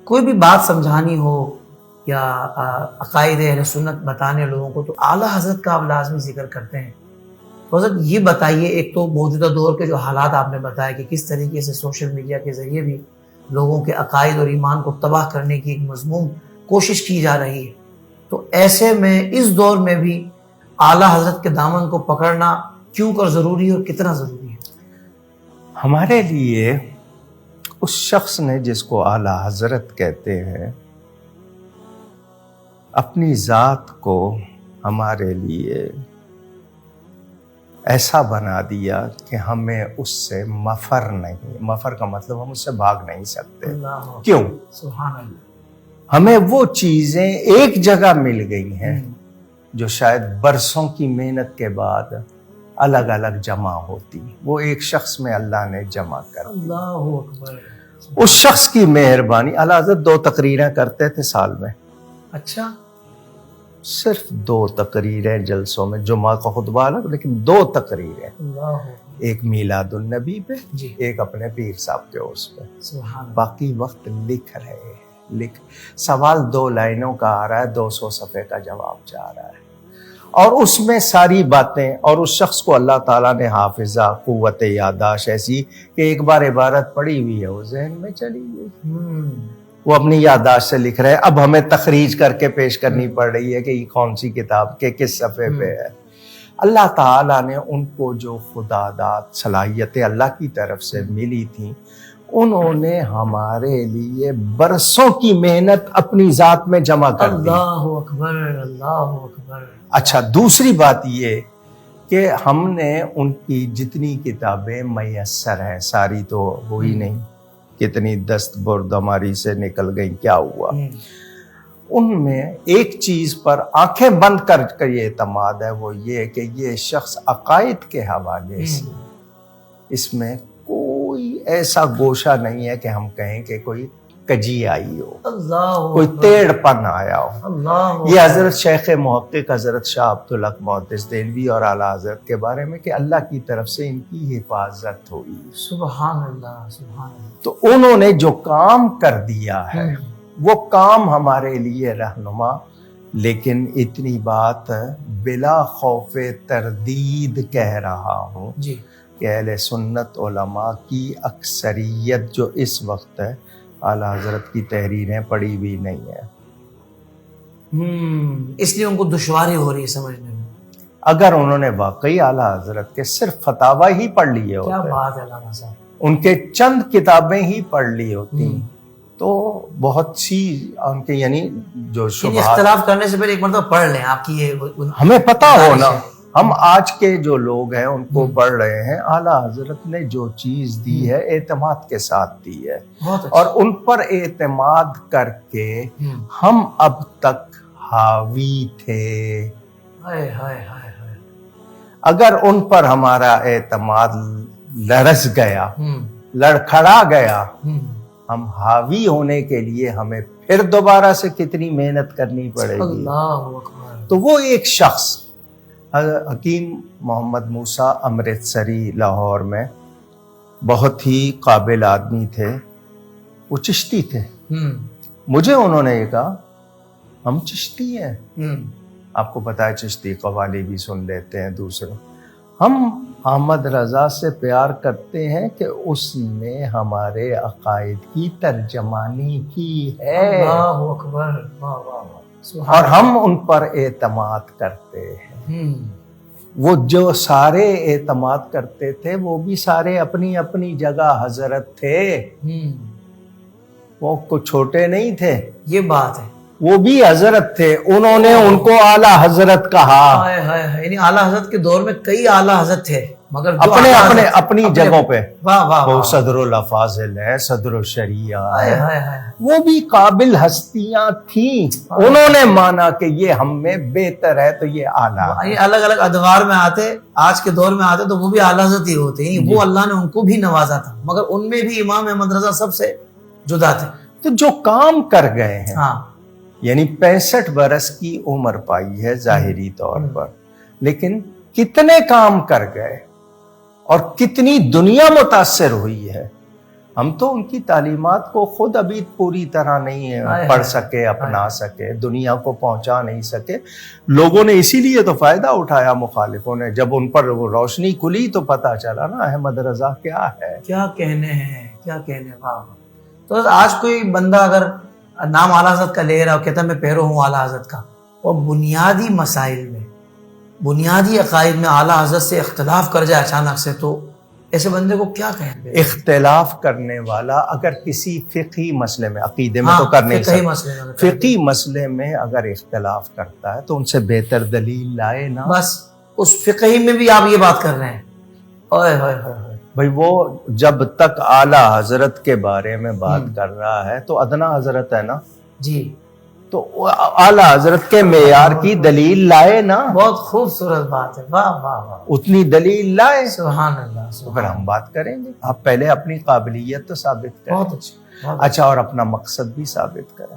کوئی بھی بات سمجھانی ہو یا عقائد اہل سنت بتانے لوگوں کو تو اعلیٰ حضرت کا آپ لازمی ذکر کرتے ہیں. تو حضرت یہ بتائیے، ایک تو موجودہ دور کے جو حالات آپ نے بتایا کہ کس طریقے سے سوشل میڈیا کے ذریعے بھی لوگوں کے عقائد اور ایمان کو تباہ کرنے کی ایک مذموم کوشش کی جا رہی ہے، تو ایسے میں اس دور میں بھی اعلیٰ حضرت کے دامن کو پکڑنا کیوں کر ضروری ہے اور کتنا ضروری ہے؟ ہمارے لیے اس شخص نے جس کو اعلیٰ حضرت کہتے ہیں اپنی ذات کو ہمارے لیے ایسا بنا دیا کہ ہمیں اس سے مفر نہیں، مفر کا مطلب ہم اس سے بھاگ نہیں سکتے. کیوں؟ سبحان اللہ. ہمیں وہ چیزیں ایک جگہ مل گئی ہیں جو شاید برسوں کی محنت کے بعد الگ الگ جمع ہوتی، وہ ایک شخص میں اللہ نے جمع کر دی. اللہ اکبر. اس شخص کی مہربانی. اعلیٰ حضرت 2 تقریریں کرتے تھے سال میں. اچھا. صرف 2 تقریریں جلسوں میں، جمعہ کا خطبہ الگ، لیکن 2 تقریریں. اللہ. ایک میلاد النبی پہ، جی. ایک اپنے پیر صاحب کے عرس پہ. سبحان اللہ. باقی وقت لکھ رہے ہیں. سوال 2 لائنوں کا آ رہا ہے، 200 صفحے کا جواب جا رہا ہے، اور اس میں ساری باتیں. اور اس شخص کو اللہ تعالیٰ نے حافظہ، قوت یادداشت ایسی کہ ایک بار عبارت پڑھی ہوئی ہے وہ ذہن میں چلی گئی، وہ اپنی یادداشت سے لکھ رہے ہیں. اب ہمیں تخریج کر کے پیش کرنی پڑ رہی ہے کہ یہ کون سی کتاب کے کس صفحے پہ ہے. اللہ تعالیٰ نے ان کو جو خدا داد صلاحیتیں اللہ کی طرف سے ملی تھیں، انہوں نے ہمارے لیے برسوں کی محنت اپنی ذات میں جمع کر دی. اللہ اکبر. اللہ اکبر. اچھا، دوسری بات یہ کہ ہم نے ان کی جتنی کتابیں میسر ہیں، ساری تو ہوئی نہیں، کتنی دست برد ہماری سے نکل گئی، کیا ہوا. ان میں ایک چیز پر آنکھیں بند کر کے یہ اعتماد ہے، وہ یہ کہ یہ شخص عقائد کے حوالے سے اس میں کوئی ایسا گوشہ نہیں ہے کہ ہم کہیں کہ کوئی کجی آئی ہو، اللہ کوئی ٹیڑھ پن آیا ہو. اللہ. یہ حضرت شیخ محقق حضرت شاہ عبدالحق محدث دہلوی اور اعلیٰ حضرت کے بارے میں کہ اللہ کی طرف سے ان کی حفاظت ہوئی. سبحان اللہ. سبحان اللہ. تو انہوں نے جو کام کر دیا ہے وہ کام ہمارے لیے رہنما. لیکن اتنی بات بلا خوف تردید کہہ رہا ہوں جی کہ اہل سنت علماء کی اکثریت جو اس وقت ہے اعلیٰ حضرت کی تحریریں پڑھی بھی نہیں ہے. اس لیے ان کو دشواری ہو رہی ہے سمجھنے میں. اگر انہوں نے واقعی اعلیٰ حضرت کے صرف فتاوی ہی پڑھ لیے ہوتے، کیا بات ہے علامہ صاحب، ان کے چند کتابیں ہی پڑھ لی ہوتی تو بہت سی ان کے یعنی جو شبہات، اختلاف کرنے سے پہلے ایک مرتبہ پڑھ لیں. آپ کی یہ ہمیں پتہ ہونا، ہم آج کے جو لوگ ہیں ان کو پڑھ رہے ہیں. اعلیٰ حضرت نے جو چیز دی ہے اعتماد کے ساتھ دی ہے، اور ان پر اعتماد کر کے ہم اب تک حاوی تھے. اگر ان پر ہمارا اعتماد لرز گیا، لڑکھڑا گیا، ہم حاوی ہونے کے لیے ہمیں پھر دوبارہ سے کتنی محنت کرنی پڑے گی. اللہ اکبر. تو وہ ایک شخص حکیم محمد موسیٰ امرتسری لاہور میں بہت ہی قابل آدمی تھے، وہ چشتی تھے. مجھے انہوں نے یہ کہا ہم چشتی ہیں، آپ کو پتا ہے چشتی قوالی بھی سن لیتے ہیں دوسرے، ہم احمد رضا سے پیار کرتے ہیں کہ اس نے ہمارے عقائد کی ترجمانی کی ہے. اللہ اکبر. واہ واہ واہ. اور ہم ان پر اعتماد کرتے ہیں. وہ جو سارے اعتماد کرتے تھے وہ بھی سارے اپنی اپنی جگہ حضرت تھے، وہ کچھ چھوٹے نہیں تھے. یہ بات ہے، وہ بھی حضرت تھے، انہوں نے ان کو اعلیٰ حضرت کہا. یعنی اعلیٰ حضرت کے دور میں کئی اعلیٰ حضرت تھے مگر اپنی جگہوں پہ. وہ صدر الافاضل ہے، صدر الشریعہ ہے، وہ بھی قابل ہستیاں تھیں. انہوں نے مانا کہ یہ ہم میں بہتر ہے تو یہ اعلیٰ. یہ الگ الگ ادوار میں آتے، آج کے دور میں آتے تو وہ بھی اعلیٰ حضرت ہی ہوتے ہیں. وہ اللہ نے ان کو بھی نوازا تھا مگر ان میں بھی امام احمد رضا سب سے جدا تھے. تو جو کام کر گئے ہیں، یعنی 65 برس کی عمر پائی ہے ظاہری طور پر، لیکن کتنے کام کر گئے اور کتنی دنیا متاثر ہوئی ہے. ہم تو ان کی تعلیمات کو خود ابھی پوری طرح نہیں پڑھ سکے، اپنا سکے، دنیا کو پہنچا نہیں سکے. لوگوں نے اسی لیے تو فائدہ اٹھایا مخالفوں نے. جب ان پر روشنی کھلی تو پتہ چلا نا احمد رضا کیا ہے. کیا کہنے ہیں، کیا کہنے. واہ. تو آج کوئی بندہ اگر نام اعلیٰ حضرت کا لے رہا اور کہتا ہے میں پیرو ہوں اعلیٰ حضرت کا، اور بنیادی مسائل میں، بنیادی عقائد میں اعلیٰ حضرت سے اختلاف کر جائے اچانک سے، تو ایسے بندے کو کیا کہیں گے؟ اختلاف کرنے والا اگر کسی فقہی مسئلے میں، عقیدے میں تو کر نہیں سکتا، فقہی مسئلے میں اگر اختلاف کرتا ہے تو ان سے بہتر دلیل لائے نا. بس اس فقہی میں بھی آپ یہ بات کر رہے ہیں. اوئے ہوئے ہوئے بھائی وہ جب تک اعلیٰ حضرت کے بارے میں بات کر رہا ہے تو ادنا حضرت ہے نا جی، تو اعلیٰ حضرت کے معیار کی دلیل لائے نا. بہت خوبصورت بات ہے. واہ واہ واہ، اتنی دلیل لائے. سبحان اللہ. تو پھر ہم بات کریں گے. آپ پہلے اپنی قابلیت تو ثابت کریں. بہت اچھا. اچھا، اور اپنا مقصد بھی ثابت کریں.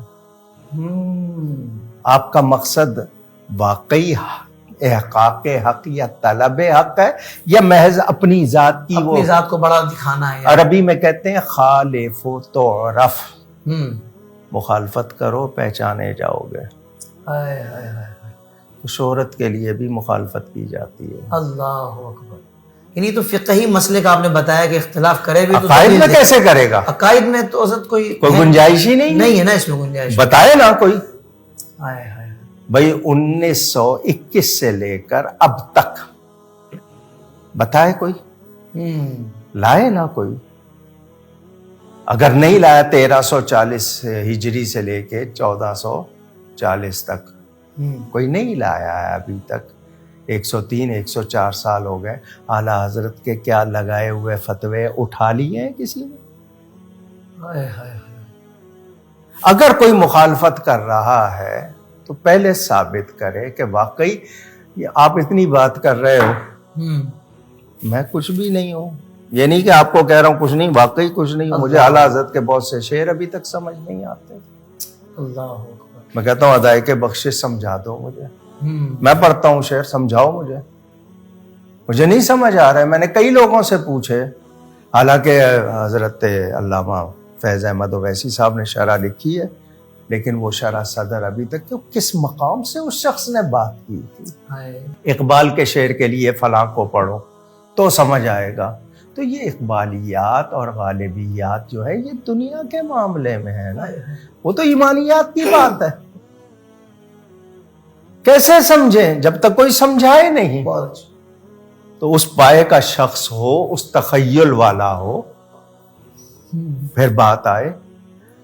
آپ کا مقصد واقعی احقاق حق یا طلب حق ہے یا محض اپنی ذات کی، اپنی ذات کو بڑا دکھانا ہے؟ عربی میں کہتے ہیں خالف و تعرف، مخالفت کرو پہچانے جاؤ گے. شہرت کے لیے بھی مخالفت کی جاتی ہے. اللہ اکبر. یعنی تو فقہی مسئلے کا آپ نے بتایا کہ اختلاف کرے بھی تو عقائد میں کیسے کرے گا؟ عقائد میں تو حضرت کوئی گنجائش ہی نہیں ہے نا اس میں گنجائش. بتائے نا کوئی. بھائی 1921 سے لے کر اب تک بتائے کوئی، لائے نا کوئی. اگر نہیں لایا 1340 ہجری سے لے کے 1440 تک کوئی نہیں لایا ہے ابھی تک. 103 104 سال ہو گئے. اعلیٰ حضرت کے کیا لگائے ہوئے فتوے اٹھا لیے ہیں کسی نے؟ اگر کوئی مخالفت کر رہا ہے تو پہلے ثابت کرے کہ واقعی آپ اتنی بات کر رہے ہو، میں کچھ بھی نہیں ہوں. یہ نہیں کہ آپ کو کہہ رہا ہوں کچھ نہیں، واقعی کچھ نہیں ہوں. مجھے اعلیٰ حضرت کے بہت سے شعر ابھی تک سمجھ نہیں آتے. اللہ، میں کہتا ہوں ادائے کے بخشش سمجھا دو مجھے. میں پڑھتا ہوں شعر، سمجھاؤ مجھے نہیں سمجھ آ رہا ہے. میں نے کئی لوگوں سے پوچھے، حالانکہ حضرت علامہ فیض احمد اویسی صاحب نے شرح لکھی ہے، لیکن وہ شرح صدر ابھی تک کس مقام سے اس شخص نے بات کی تھی. اقبال کے شعر کے لیے فلاں کو پڑھو تو سمجھ آئے گا. تو یہ اقبالیات اور غالبیات جو ہے یہ دنیا کے معاملے میں ہے نا، وہ تو ایمانیات کی بات ہے. کیسے سمجھیں جب تک کوئی سمجھائے نہیں؟ تو اس پائے کا شخص ہو، اس تخیل والا ہو، پھر بات آئے.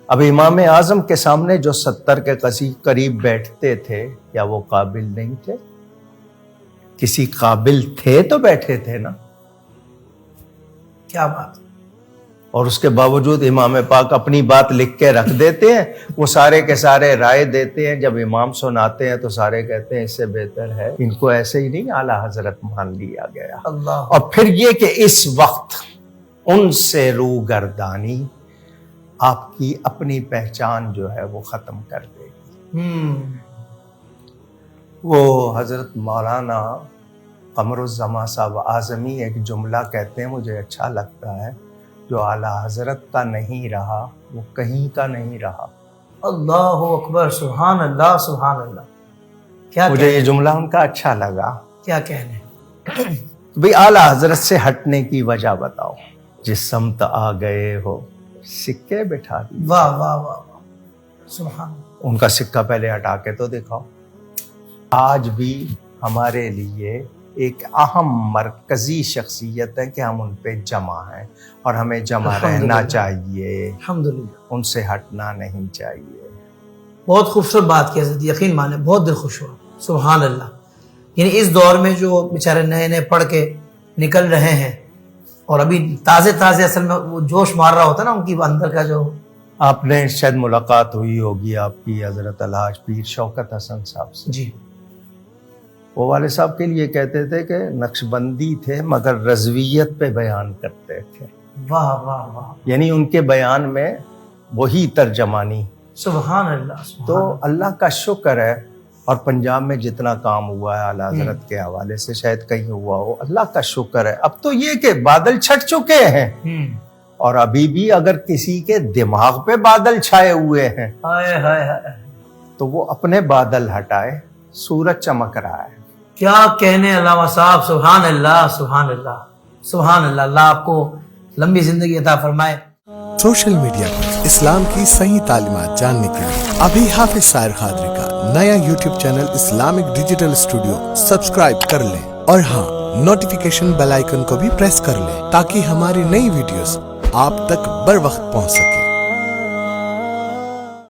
اب امام اعظم کے سامنے جو 70 کے قریب بیٹھتے تھے، کیا وہ قابل نہیں تھے؟ کسی قابل تھے تو بیٹھے تھے نا. کیا بات. اور اس کے باوجود امام پاک اپنی بات لکھ کے رکھ دیتے ہیں. وہ سارے کے سارے رائے دیتے ہیں. جب امام سناتے ہیں تو سارے کہتے ہیں اس سے بہتر ہے. ان کو ایسے ہی نہیں اعلیٰ حضرت مان لیا گیا. اللہ. اور پھر یہ کہ اس وقت ان سے روگردانی آپ کی اپنی پہچان جو ہے وہ ختم کر دے گی. وہ حضرت مولانا قمر الزمان صاحب اعظمی ایک جملہ کہتے ہیں، مجھے اچھا لگتا ہے، جو اعلیٰ حضرت کا نہیں رہا وہ کہیں کا نہیں رہا. اللہ اکبر. سبحان اللہ سبحان اللہ. کیا مجھے یہ جملہ ان کا اچھا لگا. کیا کہنے. بھئی اعلیٰ حضرت سے ہٹنے کی وجہ بتاؤ. جس سمت آ گئے ہو سکے بٹھا دی. واہ واہ واہ واہ. سبحان. ان کا سکہ پہلے ہٹا کے تو دکھاؤ. آج بھی ہمارے لیے ایک اہم مرکزی شخصیت ہے کہ ہم ان پہ جمع ہیں اور ہمیں جمع رہنا چاہیے. الحمدللہ. ان سے ہٹنا نہیں چاہیے. بہت خوبصورت بات کی حضرت. یقین مانے بہت دل خوش ہوا. سبحان اللہ. یعنی اس دور میں جو بیچارے نئے نئے پڑھ کے نکل رہے ہیں اور ابھی تازے اصل میں وہ جوش مار رہا ہوتا ہے نا ان کی اندر کا. جو آپ نے شاید ملاقات ہوئی ہوگی آپ کی حضرت الحاج پیر شوکت حسن صاحب سے. جی. وہ والد صاحب کے لیے کہتے تھے کہ نقش بندی تھے مگر رضویت پہ بیان کرتے تھے. واہ واہ واہ. یعنی ان کے بیان میں وہی ترجمانی. سبحان اللہ. تو اللہ کا شکر ہے. اور پنجاب میں جتنا کام ہوا ہے اعلیٰ حضرت کے حوالے سے شاید کہیں ہوا ہو. اللہ کا شکر ہے. اب تو یہ کہ بادل چھٹ چکے ہیں اور ابھی بھی اگر کسی کے دماغ پہ بادل چھائے ہوئے ہیں ہائے ہائے ہائے، تو وہ اپنے بادل ہٹائے، سورج چمک رہا ہے۔ کیا کہنے علامہ صاحب، سبحان اللہ سبحان اللہ سبحان اللہ، اللہ آپ کو لمبی زندگی عطا فرمائے۔ سوشل میڈیا پر اسلام کی صحیح تعلیمات جاننے کے لیے ابھی حافظ سائر قادری کا نیا YouTube channel Islamic digital studio subscribe کر لیں، اور ہاں، نوٹیفیکیشن بیل آئیکن کو بھی پریس کر لیں تاکہ ہماری نئی ویڈیوز آپ تک بر وقت پہنچ سکے۔